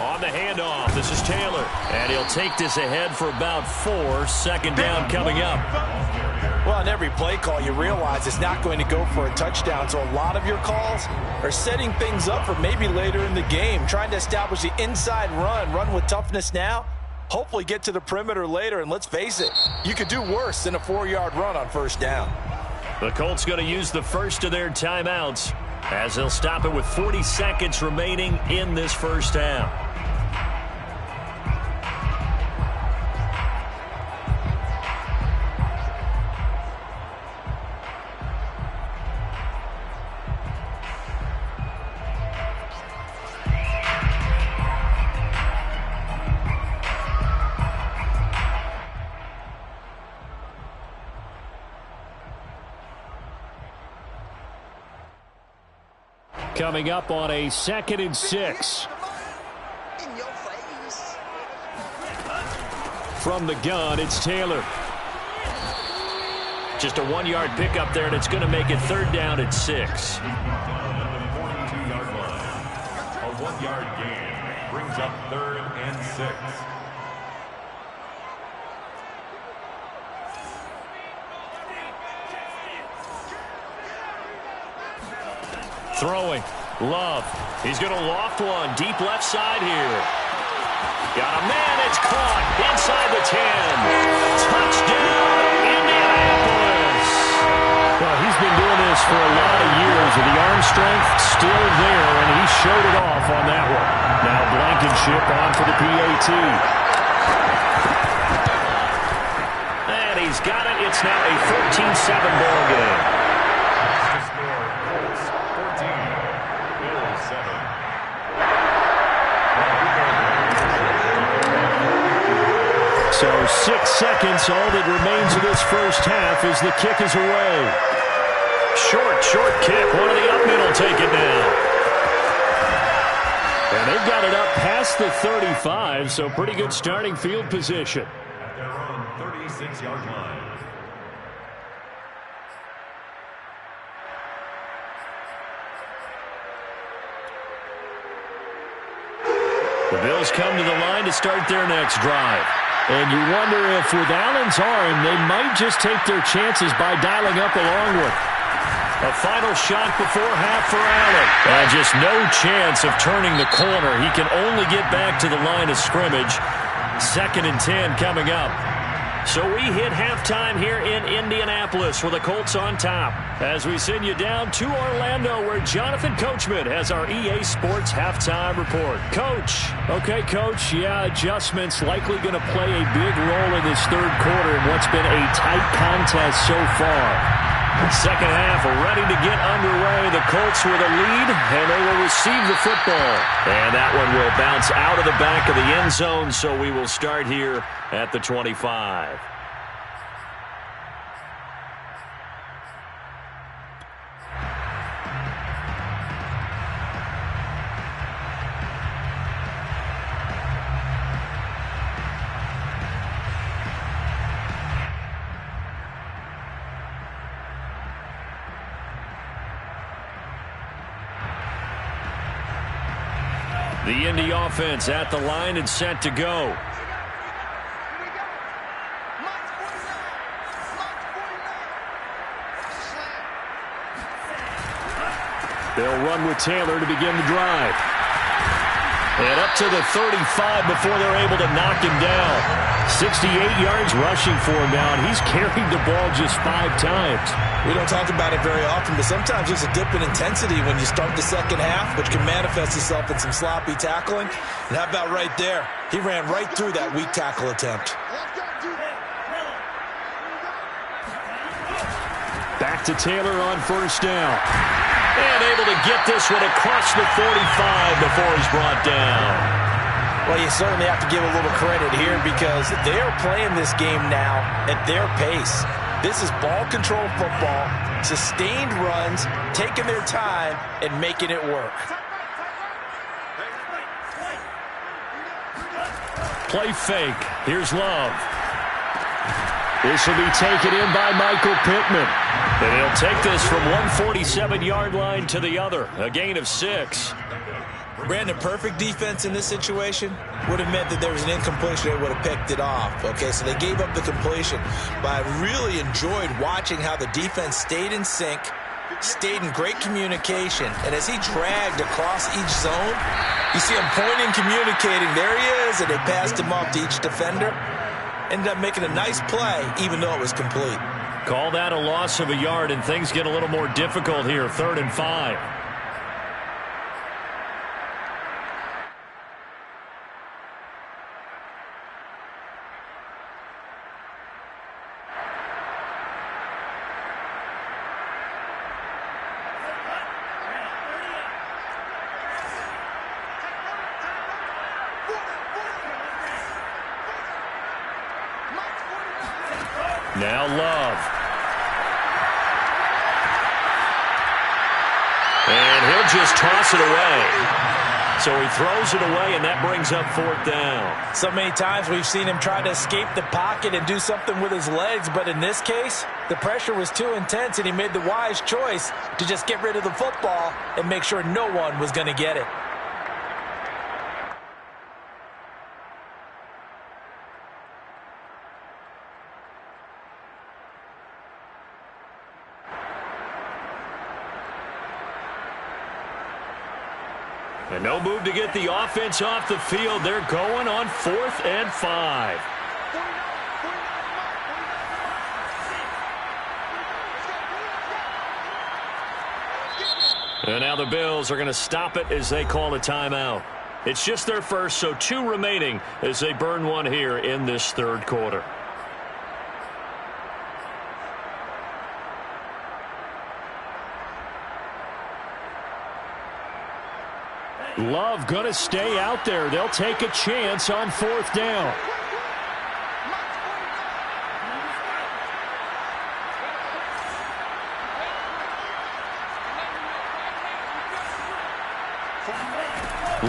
On the handoff, this is Taylor. And he'll take this ahead for about 4. Second down coming up. Well, on every play call, you realize it's not going to go for a touchdown. So a lot of your calls are setting things up for maybe later in the game, trying to establish the inside run with toughness now, hopefully get to the perimeter later. And let's face it, you could do worse than a 4-yard run on first down. The Colts going to use the first of their timeouts as they'll stop it with 40 seconds remaining in this first half. Coming up on a 2nd and 6. From the gun, it's Taylor. Just a 1-yard pickup there, and it's going to make it 3rd down at 6. On the 42-yard line. A 1-yard gain brings up 3rd and 6. Throwing. Love. He's going to loft one. Deep left side here. Got a man. It's caught. Inside the 10. Touchdown, Indianapolis. Well, he's been doing this for a lot of years, and the arm strength still there, and he showed it off on that one. Now Blankenship on for the PAT. And he's got it. It's now a 14-7 ball game. So 6 seconds, all that remains of this first half as the kick is away. Short kick. One of the up middle take it now. And they've got it up past the 35, so pretty good starting field position. At their own 36-yard line. The Bills come to the line to start their next drive. And you wonder if with Allen's arm, they might just take their chances by dialing up a long one. A final shot before half for Allen. And just no chance of turning the corner. He can only get back to the line of scrimmage. 2nd and 10 coming up. So we hit halftime here in Indianapolis with the Colts on top. As we send you down to Orlando, where Jonathan Coachman has our EA Sports halftime report. Coach. Okay, Coach. Yeah, adjustments likely going to play a big role in this 3rd quarter in what's been a tight contest so far. Second half ready to get underway. The Colts with a lead, and they will receive the football. And that one will bounce out of the back of the end zone, so we will start here at the 25. The Indy offense at the line and set to go. They'll run with Taylor to begin the drive. And up to the 35 before they're able to knock him down. 68 yards rushing for him now, and he's carried the ball just 5 times. We don't talk about it very often, but sometimes there's a dip in intensity when you start the second half, which can manifest itself in some sloppy tackling. And how about right there? He ran right through that weak tackle attempt. Back to Taylor on first down. And able to get this one across the 45 before he's brought down. Well, you certainly have to give a little credit here because they're playing this game now at their pace. This is ball control football, sustained runs, taking their time, and making it work. Play fake. Here's Love. This will be taken in by Michael Pittman. And he'll take this from one 47-yard line to the other. A gain of 6. Brandon, perfect defense in this situation would have meant that there was an incompletion. They would have picked it off. Okay, so they gave up the completion. But I really enjoyed watching how the defense stayed in sync, stayed in great communication. And as he dragged across each zone, you see him pointing, communicating. There he is, and they passed him off to each defender. Ended up making a nice play, even though it was complete. Call that a loss of a yard, and things get a little more difficult here. 3rd and 5. Now Love. And he'll just toss it away. So he throws it away, and that brings up 4th down. So many times we've seen him try to escape the pocket and do something with his legs, but in this case, the pressure was too intense, and he made the wise choice to just get rid of the football and make sure no one was going to get it. And no move to get the offense off the field. They're going on 4th and 5. And now the Bills are going to stop it as they call a timeout. It's just their first, so 2 remaining as they burn one here in this 3rd quarter. Love going to stay out there. They'll take a chance on 4th down.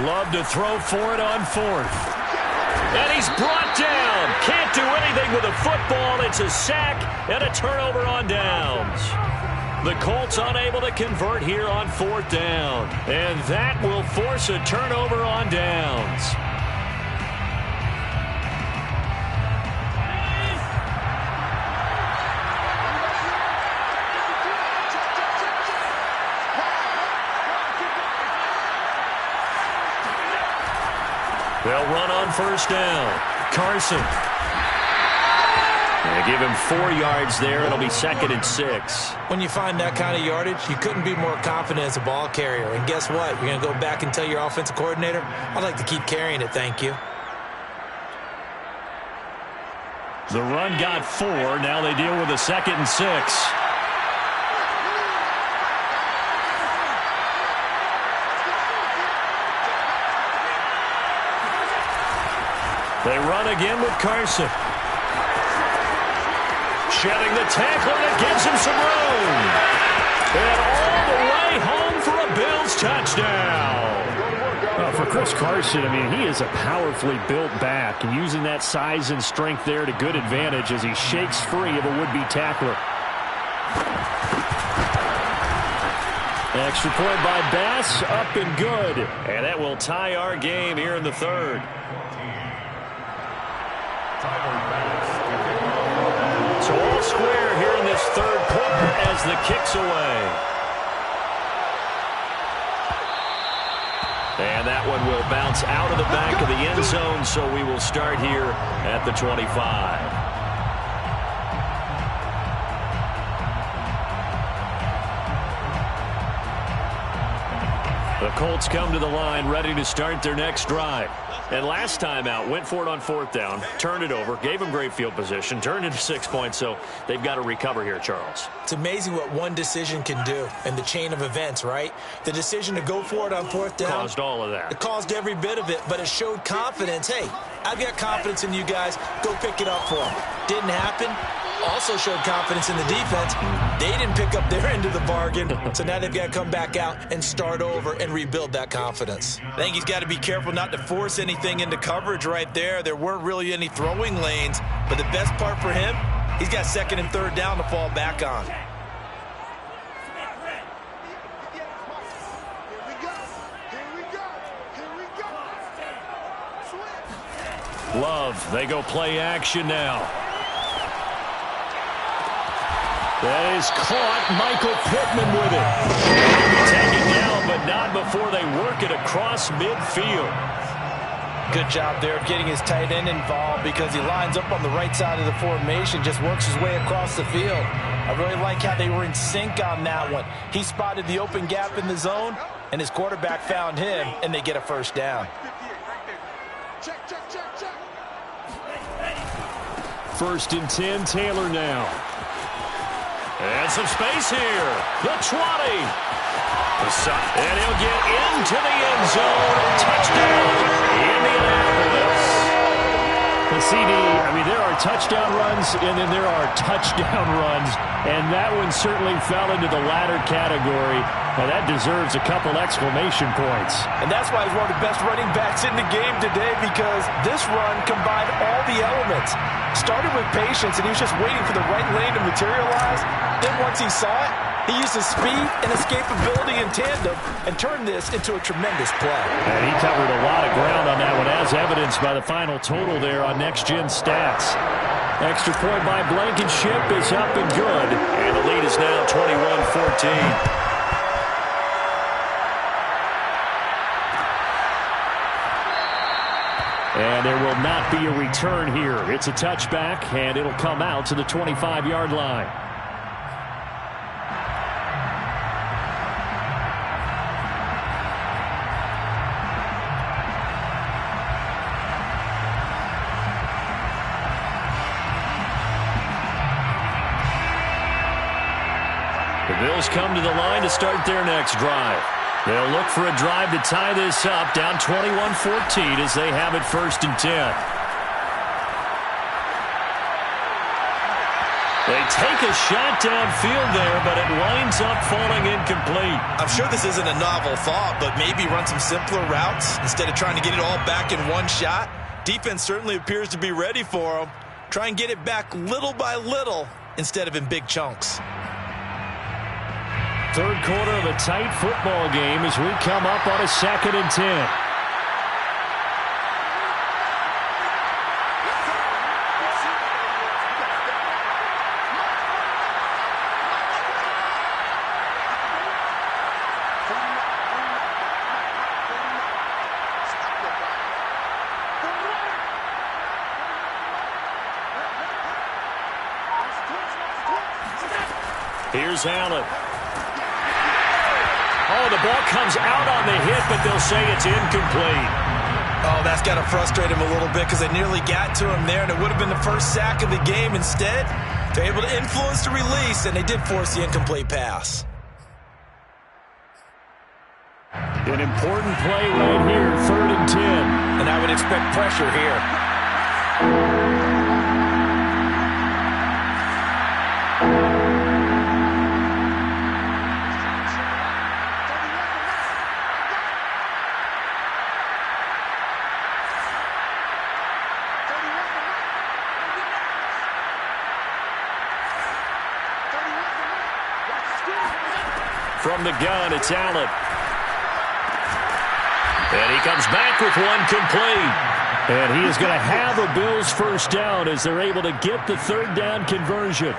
Love to throw for it on 4th. And he's brought down. Can't do anything with a football. It's a sack and a turnover on downs. The Colts unable to convert here on 4th down. And that will force a turnover on downs. They'll run on 1st down. Carson. They give him 4 yards there. It'll be 2nd and 6. When you find that kind of yardage, you couldn't be more confident as a ball carrier. And guess what? You're going to go back and tell your offensive coordinator, I'd like to keep carrying it, thank you. The run got 4. Now they deal with a 2nd and 6. They run again with Carson. Shedding the tackler that gives him some room. And all the way home for a Bills touchdown. For Chris Carson, I mean, he is a powerfully built back, and using that size and strength there to good advantage as he shakes free of a would-be tackler. Extra point by Bass, up and good. And that will tie our game here in the 3rd. So all square here in this 3rd quarter as the kick's away. And that one will bounce out of the back of the end zone, so we will start here at the 25. The Colts come to the line ready to start their next drive. And last time out, went for it on 4th down, turned it over, gave them great field position, turned into 6 points, so they've got to recover here, Charles. It's amazing what one decision can do in the chain of events, right? The decision to go for it on 4th down. Caused all of that. It caused every bit of it, but it showed confidence. Hey, I've got confidence in you guys. Go pick it up for them. Didn't happen. Also showed confidence in the defense. They didn't pick up their end of the bargain, so now they've got to come back out and start over and rebuild that confidence. I think he's got to be careful not to force anything into coverage right there. There weren't really any throwing lanes, but the best part for him, he's got 2nd and 3rd down to fall back on. Love, they go play action now. That is caught. Michael Pittman with it. They'll be taken down, but not before they work it across midfield. Good job there of getting his tight end involved because he lines up on the right side of the formation, just works his way across the field. I really like how they were in sync on that one. He spotted the open gap in the zone, and his quarterback found him, and they get a first down. First and 10, Taylor now. And some space here. The 20. And he'll get into the end zone. Touchdown, Indianapolis. The CD, there are touchdown runs, and then there are touchdown runs. And that one certainly fell into the latter category. Now, that deserves a couple exclamation points. And that's why he's one of the best running backs in the game today, because this run combined all the elements. Started with patience, and he was just waiting for the right lane to materialize. Then once he saw it, he used his speed and escapability in tandem and turned this into a tremendous play. And he covered a lot of ground on that one, as evidenced by the final total there on Next Gen Stats. Extra point by Blankenship is up and good. And the lead is now 21-14. And there will not be a return here. It's a touchback, and it'll come out to the 25-yard line. The Bills come to the line to start their next drive. They'll look for a drive to tie this up, down 21-14 as they have it first and 10. They take a shot downfield there, but it winds up falling incomplete. I'm sure this isn't a novel thought, but maybe run some simpler routes instead of trying to get it all back in one shot. Defense certainly appears to be ready for them. Try and get it back little by little instead of in big chunks. Third quarter of a tight football game as we come up on a 2nd and 10. Here's Allen. Oh, the ball comes out on the hit, but they'll say it's incomplete. Oh, that's got to frustrate him a little bit because they nearly got to him there, and it would have been the first sack of the game. Instead, they're able to influence the release, and they did force the incomplete pass. An important play right here, 3rd and 10. And I would expect pressure here. From the gun, it's Allen. And he comes back with one complete. And he is going to have a Bills first down as they're able to get the 3rd down conversion.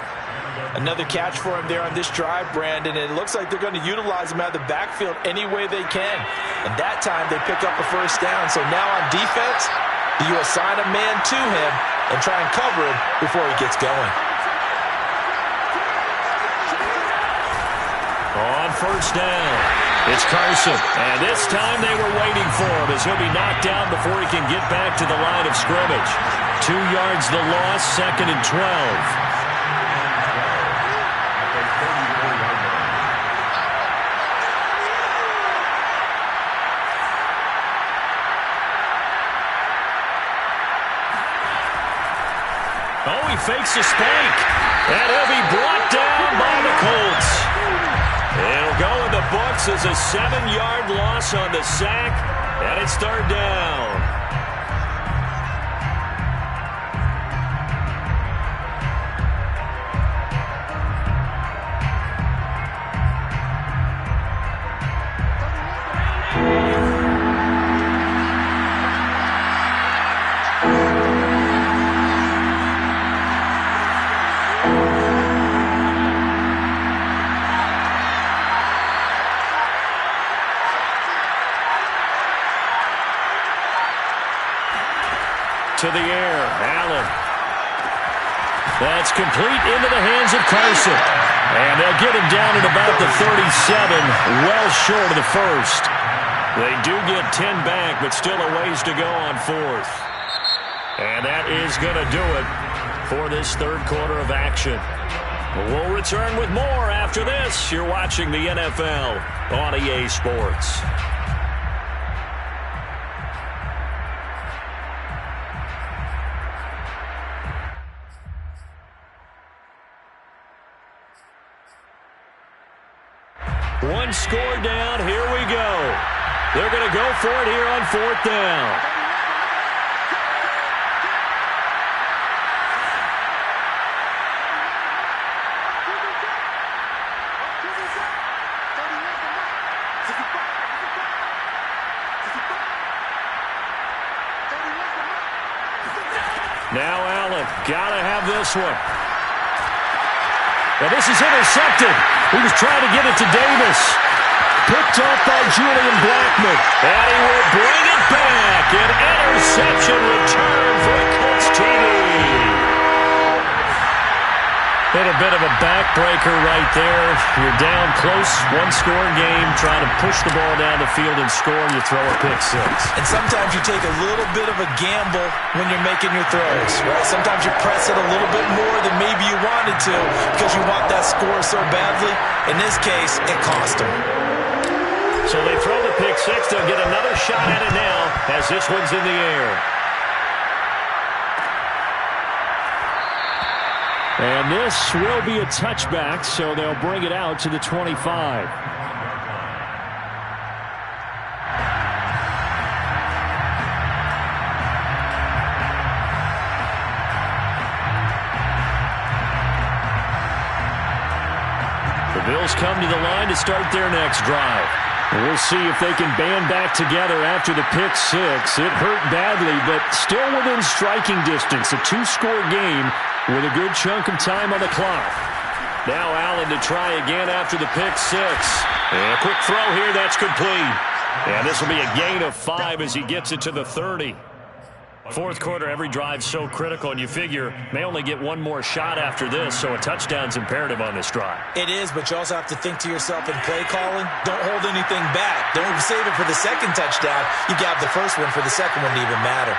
Another catch for him there on this drive, Brandon. And it looks like they're going to utilize him out of the backfield any way they can. And that time they pick up a first down. So now on defense, you assign a man to him and try and cover him before he gets going. On first down, it's Carson. And this time they were waiting for him as he'll be knocked down before he can get back to the line of scrimmage. 2 yards the loss, 2nd and 12. Oh, he fakes a spank. And he'll be brought down by the Colts. It'll go in the books as a 7-yard loss on the sack, and it's 3rd down. to the air. Allen. That's complete into the hands of Carson. And they'll get him down at about the 37, well short of the first. They do get 10 back, but still a ways to go on fourth. And that is going to do it for this third quarter of action. We'll return with more after this. You're watching the NFL on EA Sports. One score down. Here we go. They're going to go for it here on fourth down. Now Allen, gotta have this one. Now this is intercepted. He was trying to get it to Davis. Picked off by Julian Blackmon. And he will bring it back. An interception return for a Colts TD. Little bit of a backbreaker right there. You're down close, one-score game, trying to push the ball down the field and score, and you throw a pick six. And sometimes you take a little bit of a gamble when you're making your throws, right? Sometimes you press it a little bit more than maybe you wanted to because you want that score so badly. In this case, it cost them. So they throw the pick six. They'll get another shot at it now as this one's in the air. And this will be a touchback, so they'll bring it out to the 25. The Bills come to the line to start their next drive. We'll see if they can band back together after the pick six. It hurt badly, but still within striking distance. A two-score game with a good chunk of time on the clock. Now Allen to try again after the pick six. And a quick throw here, that's complete. And this will be a gain of 5 as he gets it to the 30. Fourth quarter, every drive's so critical, and you figure may only get one more shot after this, so a touchdown's imperative on this drive. It is, but you also have to think to yourself in play calling, don't hold anything back. Don't save it for the second touchdown. You got the first one for the second one to even matter.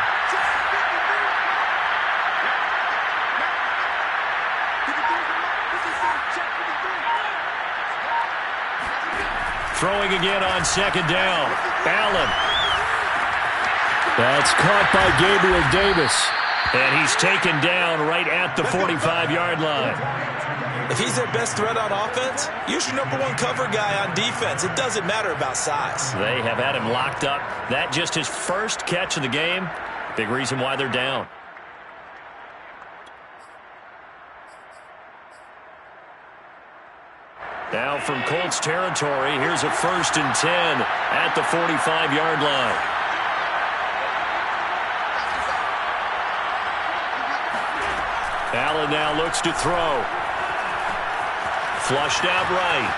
Throwing again on second down. Allen. That's caught by Gabriel Davis. And he's taken down right at the 45-yard line. If he's their best threat on offense, use your number one cover guy on defense. It doesn't matter about size. They have had him locked up. That just his first catch of the game. Big reason why they're down. Now from Colts territory, here's a 1st and 10 at the 45-yard line. Allen now looks to throw. Flushed out right.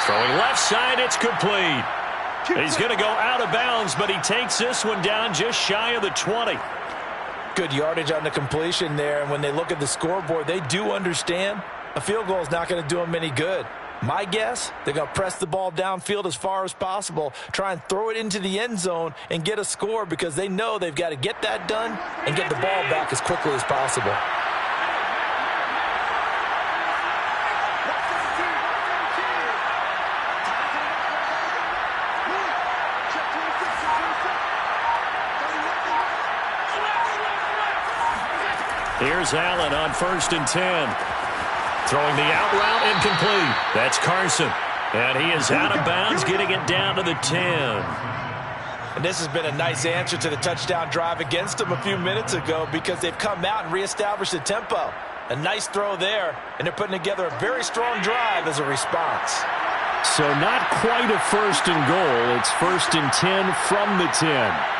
Throwing left side, it's complete. He's going to go out of bounds, but he takes this one down just shy of the 20. Good yardage on the completion there, and when they look at the scoreboard, they do understand a field goal is not going to do them any good. My guess, they're going to press the ball downfield as far as possible, try and throw it into the end zone and get a score because they know they've got to get that done and get the ball back as quickly as possible. Here's Allen on 1st and 10. Throwing the out route incomplete. That's Carson. And he is out of bounds, getting it down to the 10. And this has been a nice answer to the touchdown drive against them a few minutes ago because they've come out and reestablished the tempo. A nice throw there, and they're putting together a very strong drive as a response. So not quite a 1st and goal. It's 1st and 10 from the 10.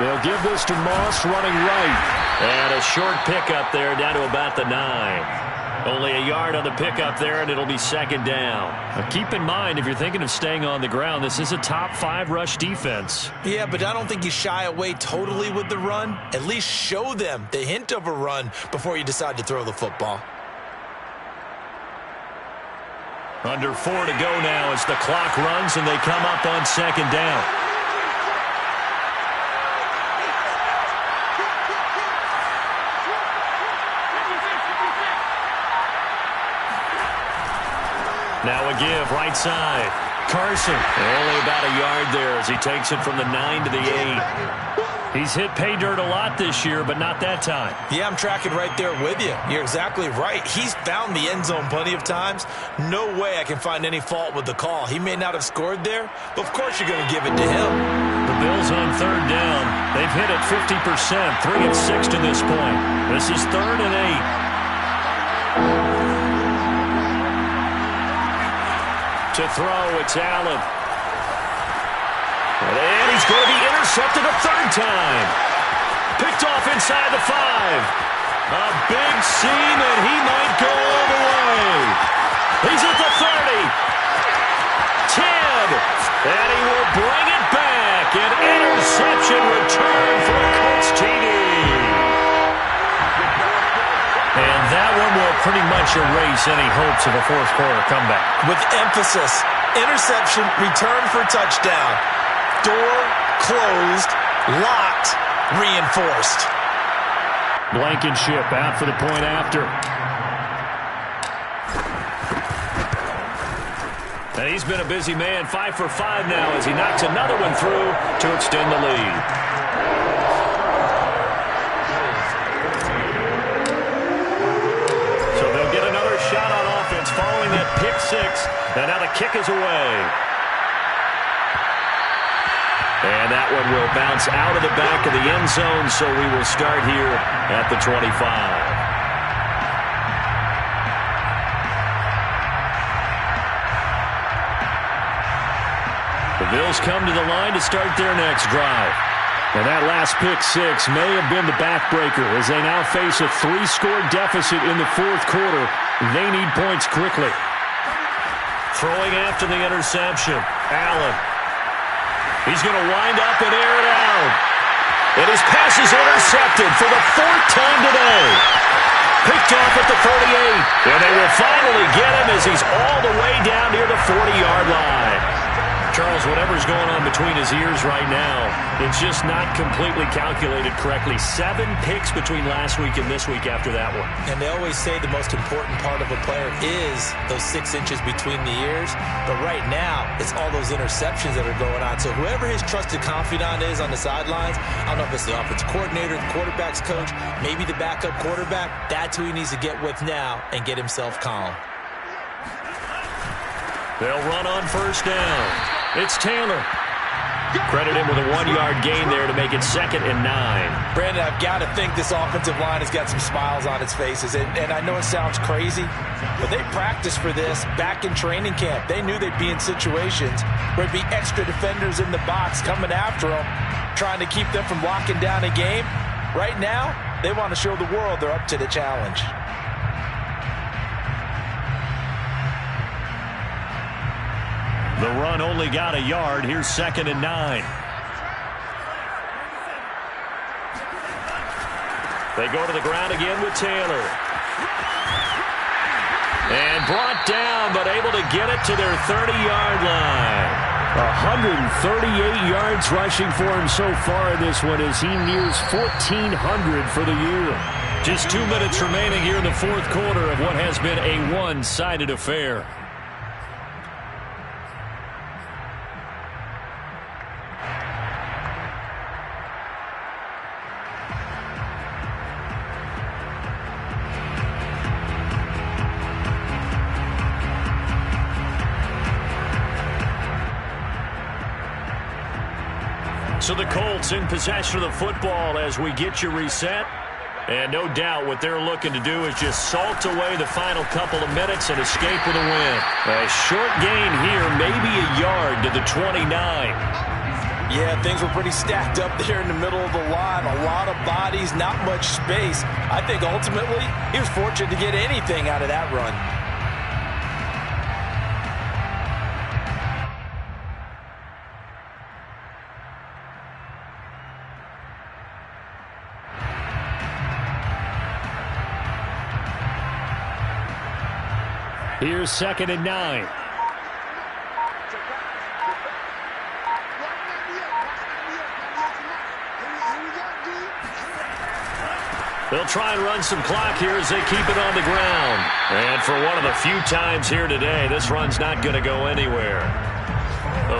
They'll give this to Moss running right. And a short pickup there down to about the 9. Only a yard on the pickup there, and it'll be second down. Now keep in mind, if you're thinking of staying on the ground, this is a top 5 rush defense. Yeah, but I don't think you shy away totally with the run. At least show them the hint of a run before you decide to throw the football. Under 4 to go now as the clock runs, and they come up on second down. Now a give, right side. Carson, only about a yard there as he takes it from the 9 to the 8. He's hit pay dirt a lot this year, but not that time. Yeah, I'm tracking right there with you. You're exactly right. He's found the end zone plenty of times. No way I can find any fault with the call. He may not have scored there, but of course you're going to give it to him. The Bills on third down. They've hit it 50%, 3 and 6 to this point. This is 3rd and 8. To throw, it's Allen. And he's going to be intercepted a third time. Picked off inside the 5. A big seam, and he might go all the way. He's at the 30. 10. And he will bring it back. An interception return for a Colts TD. And that one will pretty much erase any hopes of a fourth quarter comeback. With emphasis, interception, return for touchdown. Door closed, locked, reinforced. Blankenship out for the point after. And he's been a busy man, 5 for 5 now as he knocks another one through to extend the lead. Following that pick 6, and now the kick is away. And that one will bounce out of the back of the end zone, so we will start here at the 25. The Bills come to the line to start their next drive. And that last pick 6 may have been the backbreaker as they now face a 3-score deficit in the fourth quarter. They need points quickly. Throwing after the interception, Allen. He's going to wind up and air it out. And his pass is intercepted for the 4th time today. Picked off at the 38. And they will finally get him as he's all the way down near the 40-yard line. Charles, whatever's going on between his ears right now, it's just not completely calculated correctly. 7 picks between last week and this week after that one. And they always say the most important part of a player is those 6 inches between the ears. But right now, it's all those interceptions that are going on. So whoever his trusted confidant is on the sidelines, I don't know if it's the offensive coordinator, the quarterback's coach, maybe the backup quarterback, that's who he needs to get with now and get himself calm. They'll run on first down. It's Taylor. Credit him with a 1-yard gain there to make it 2nd and 9. Brandon, I've got to think this offensive line has got some smiles on its faces. And I know it sounds crazy, but they practiced for this back in training camp. They knew they'd be in situations where there'd be extra defenders in the box coming after them, trying to keep them from locking down a game. Right now, they want to show the world they're up to the challenge. The run only got a yard. Here's 2nd and 9. They go to the ground again with Taylor. And brought down, but able to get it to their 30-yard line. 138 yards rushing for him so far in this one as he nears 1,400 for the year. Just 2 minutes remaining here in the fourth quarter of what has been a one-sided affair. So the Colts in possession of the football as we get you reset. And no doubt what they're looking to do is just salt away the final couple of minutes and escape with a win. A short gain here, maybe a yard to the 29. Yeah, things were pretty stacked up there in the middle of the line. A lot of bodies, not much space. I think ultimately he was fortunate to get anything out of that run. Here's 2nd and 9. They'll try and run some clock here as they keep it on the ground. And for one of the few times here today, this run's not going to go anywhere.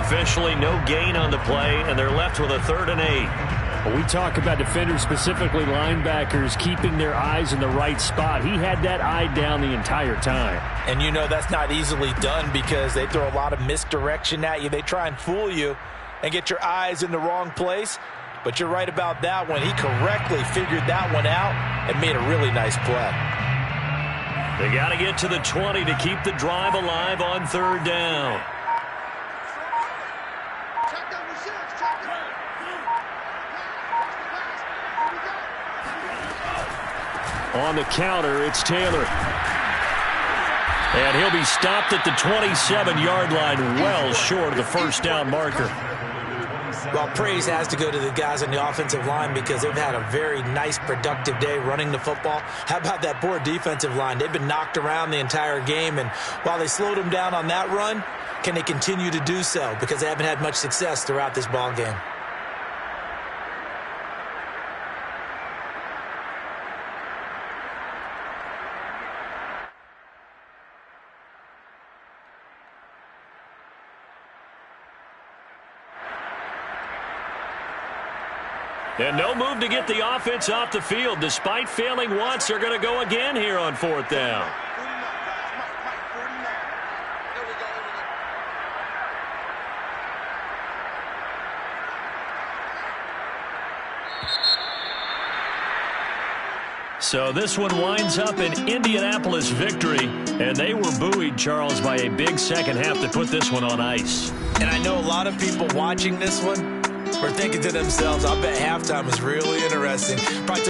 Officially, no gain on the play, and they're left with a 3rd and 8. When we talk about defenders, specifically linebackers, keeping their eyes in the right spot, he had that eye down the entire time. And you know that's not easily done because they throw a lot of misdirection at you. They try and fool you and get your eyes in the wrong place. But you're right about that one. He correctly figured that one out and made a really nice play. They got to get to the 20 to keep the drive alive on 3rd down. On the counter, it's Taylor. And he'll be stopped at the 27-yard line, well short of the 1st down marker. Well, praise has to go to the guys on the offensive line because they've had a very nice, productive day running the football. How about that poor defensive line? They've been knocked around the entire game, and while they slowed them down on that run, can they continue to do so? Because they haven't had much success throughout this ball game. And no move to get the offense off the field. Despite failing once, they're going to go again here on 4th down. So this one winds up an Indianapolis victory, and they were buoyed, Charles, by a big second half to put this one on ice. And I know a lot of people watching this one were thinking to themselves, I bet halftime is really interesting. Probably